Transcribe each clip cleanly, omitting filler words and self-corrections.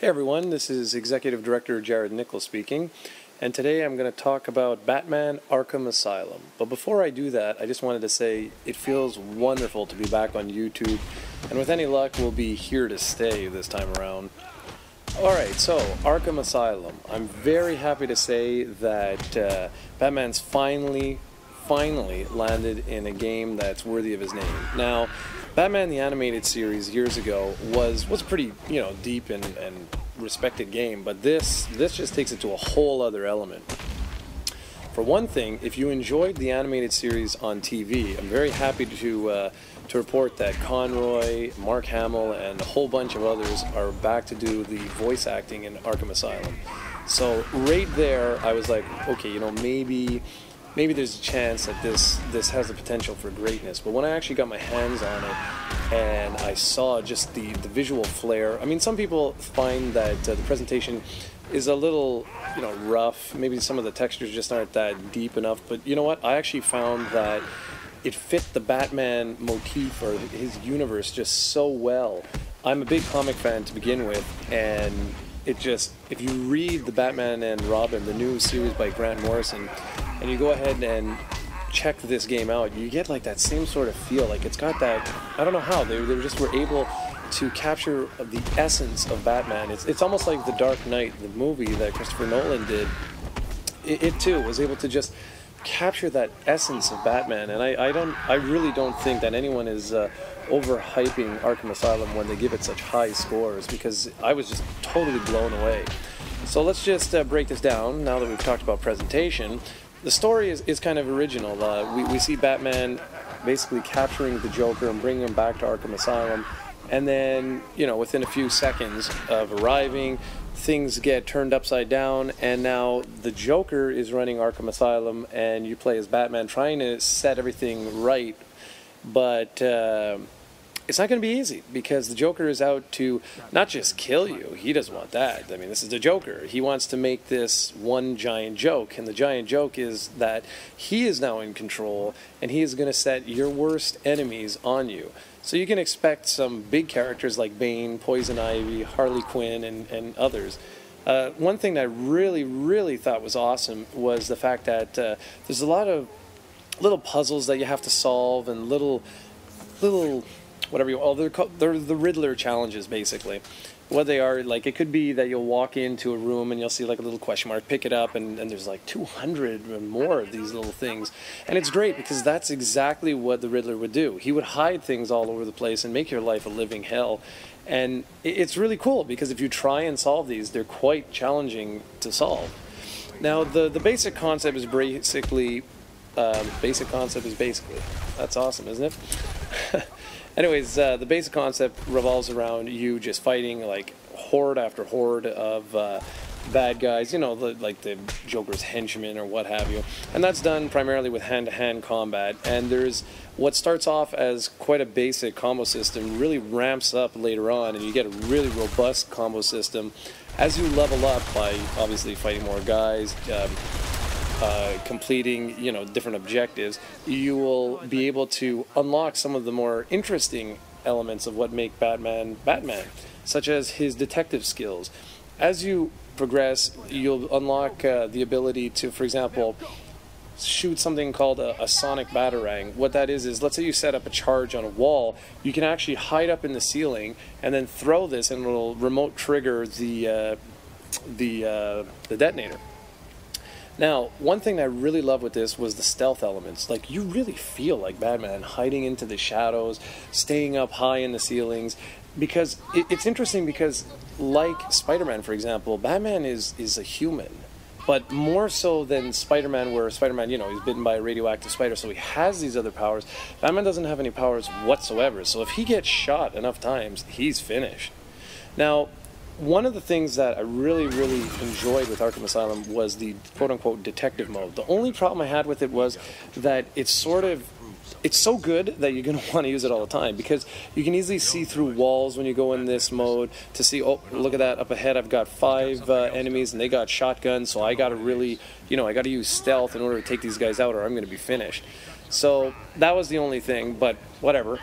Hey everyone, this is Executive Director Jarrod speaking, and today I'm going to talk about Batman Arkham Asylum. But before I do that, I just wanted to say it feels wonderful to be back on YouTube, and with any luck, we'll be here to stay this time around. Alright, so Arkham Asylum. I'm very happy to say that Batman's finally landed in a game that's worthy of his name. Now, Batman the Animated Series years ago was a pretty, deep and respected game, but this just takes it to a whole other element. For one thing, if you enjoyed the animated series on TV, I'm very happy to report that Conroy, Mark Hamill, and a whole bunch of others are back to do the voice acting in Arkham Asylum. So right there, I was like, okay, maybe there's a chance that this has the potential for greatness. But when I actually got my hands on it and I saw just the visual flair, I mean, some people find that the presentation is a little, rough. Maybe some of the textures just aren't that deep enough. But you know what? I actually found that it fit the Batman motif or his universe just so well. I'm a big comic fan to begin with, and if you read the Batman and Robin, the new series by Grant Morrison, and you go ahead and check this game out, you get like that same sort of feel. Like it's got that, I don't know how, they just were able to capture the essence of Batman. It's almost like The Dark Knight, the movie that Christopher Nolan did. It too was able to just capture that essence of Batman, and I really don't think that anyone is overhyping Arkham Asylum when they give it such high scores, because I was just totally blown away. So let's just break this down now that we've talked about presentation. The story is kind of original. We see Batman basically capturing the Joker and bringing him back to Arkham Asylum, and then, within a few seconds of arriving, things get turned upside down, and now the Joker is running Arkham Asylum, and you play as Batman trying to set everything right, but it's not going to be easy, because the Joker is out to not just kill you. He doesn't want that. I mean, this is the Joker. He wants to make this one giant joke, and the giant joke is that he is now in control, and he is going to set your worst enemies on you. So you can expect some big characters like Bane, Poison Ivy, Harley Quinn, and others. One thing that I really thought was awesome was the fact that there's a lot of little puzzles that you have to solve, and little whatever they're the Riddler challenges, basically. What they are, like, it could be that you'll walk into a room and you'll see like a little question mark, pick it up, and there's like 200 or more of these little things. And it's great because that's exactly what the Riddler would do. He would hide things all over the place and make your life a living hell. And it's really cool because if you try and solve these, they're quite challenging to solve. Now, the basic concept is basically, that's awesome, isn't it? Anyways, the basic concept revolves around you just fighting like horde after horde of bad guys, like the Joker's henchmen or what have you. And that's done primarily with hand-to-hand combat. And there's what starts off as quite a basic combo system really ramps up later on, and you get a really robust combo system as you level up by obviously fighting more guys, completing, different objectives. You will be able to unlock some of the more interesting elements of what make Batman Batman, such as his detective skills. As you progress, you'll unlock the ability to, for example, shoot something called a sonic batarang. What that is let's say you set up a charge on a wall, you can actually hide up in the ceiling and then throw this, and it'll remote trigger the detonator. Now, one thing I really loved with this was the stealth elements. Like, you really feel like Batman hiding into the shadows, staying up high in the ceilings, because it's interesting because, like Spider-Man, for example, Batman is a human, but more so than Spider-Man, where Spider-Man, he's bitten by a radioactive spider, so he has these other powers. Batman doesn't have any powers whatsoever, so if he gets shot enough times, he's finished. Now, one of the things that I really enjoyed with Arkham Asylum was the quote-unquote detective mode. The only problem I had with it was that it's so good that you're going to want to use it all the time, because you can easily see through walls when you go in this mode to see, oh, look at that, up ahead I've got 5 enemies and they got shotguns, so I got to really, I got to use stealth in order to take these guys out or I'm going to be finished. So that was the only thing, but whatever.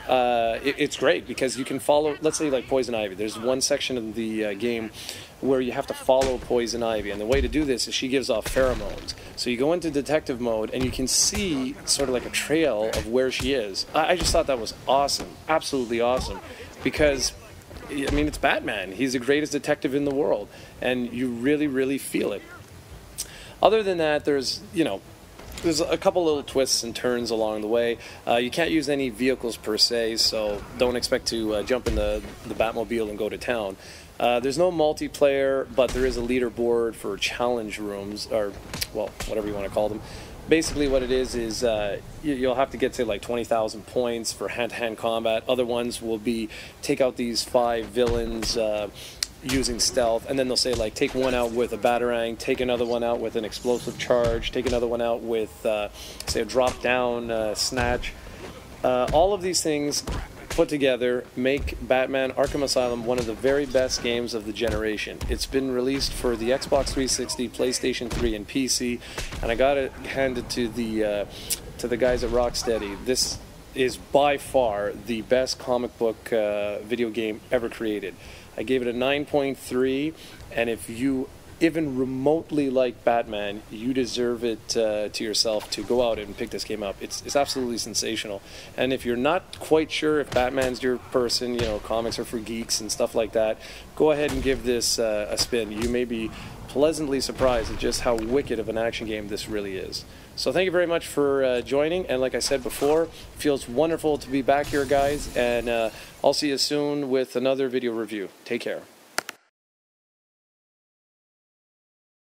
It's great because you can follow, let's say like Poison Ivy. There's one section of the game where you have to follow Poison Ivy, and the way to do this is she gives off pheromones. So you go into detective mode and you can see sort of like a trail of where she is. I just thought that was awesome, absolutely awesome, because I mean, it's Batman. He's the greatest detective in the world, and you really, really feel it. Other than that, there's a couple little twists and turns along the way. You can't use any vehicles per se, so don't expect to jump in the Batmobile and go to town. There's no multiplayer, but there is a leaderboard for challenge rooms, or, well, whatever you want to call them. Basically what it is you'll have to get to like 20,000 points for hand-to-hand combat. Other ones will be take out these 5 villains using stealth, and then they'll say like take one out with a batarang, take another one out with an explosive charge, take another one out with say a drop-down snatch. All of these things put together make Batman Arkham Asylum one of the very best games of the generation. It's been released for the Xbox 360, PlayStation 3, and PC, and I got it handed to the guys at Rocksteady. This is by far the best comic book video game ever created. I gave it a 9.3, and if you even remotely like Batman, you deserve it to yourself to go out and pick this game up. It's absolutely sensational. And if you're not quite sure if Batman's your person, comics are for geeks and stuff like that, go ahead and give this a spin. You may be pleasantly surprised at just how wicked of an action game this really is. So thank you very much for joining, and like I said before, it feels wonderful to be back here, guys, and I'll see you soon with another video review. Take care.